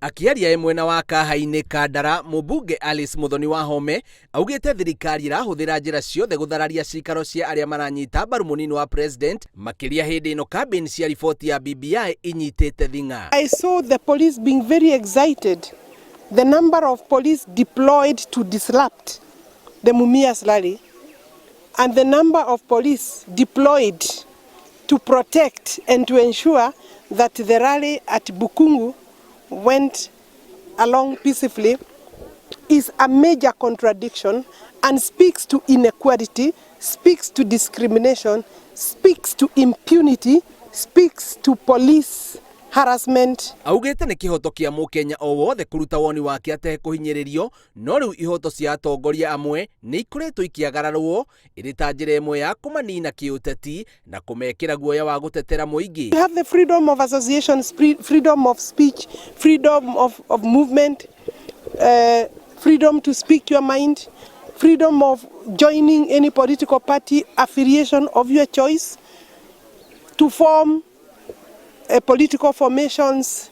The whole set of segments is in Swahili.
Akiaria mwena wa kahaini Kandara, Mumbunge Wahome augite thirikari irahuthira njira ciothe guthararia cikaro cia aria maranyita mbaru munini wa president makiria hindi ino campaign cia riboti ya BBI inyitite thinga. I saw the police being very excited. The number of police deployed to disrupt the Mumias rally and the number of police deployed to protect and to ensure that the rally at Bukungu went along peacefully is a major contradiction and speaks to inequality, speaks to discrimination, speaks to impunity, speaks to police harassment. Augite ni kihoto kia mukenya o wothe kuruta woni wake ate kuhinyiririo no riu ihoto cia atongoria amwe ni ikoretwo ikiagararwo iri ta njira imwe ya kumanina kiuteti na kumekira guoya wa gutetera muingi. You have the freedom of association, freedom of speech, freedom of movement, freedom to speak your mind, freedom of joining any political party affiliation of your choice, to form political formations,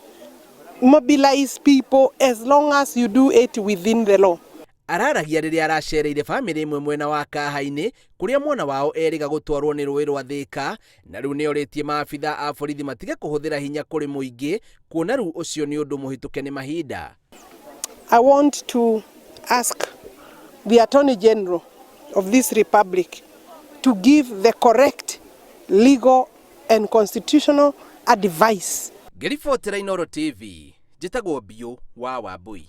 mobilize people as long as you do it within the law. Araragia riria aracereire family imwe mwena wa kahaini kuria mwana wao eriga gutwarwo ni rũĩ rwa Thika na riu nioritie maabitha a borithi matige kuhuthira hinya kuri muingi kuona riu ucio ni undu muhituke ni mahinda. I want to ask the Attorney General of this republic to give the correct legal and constitutional advice. Ngiribotera Inooro TV, njitagwo Biũ wa Wambui.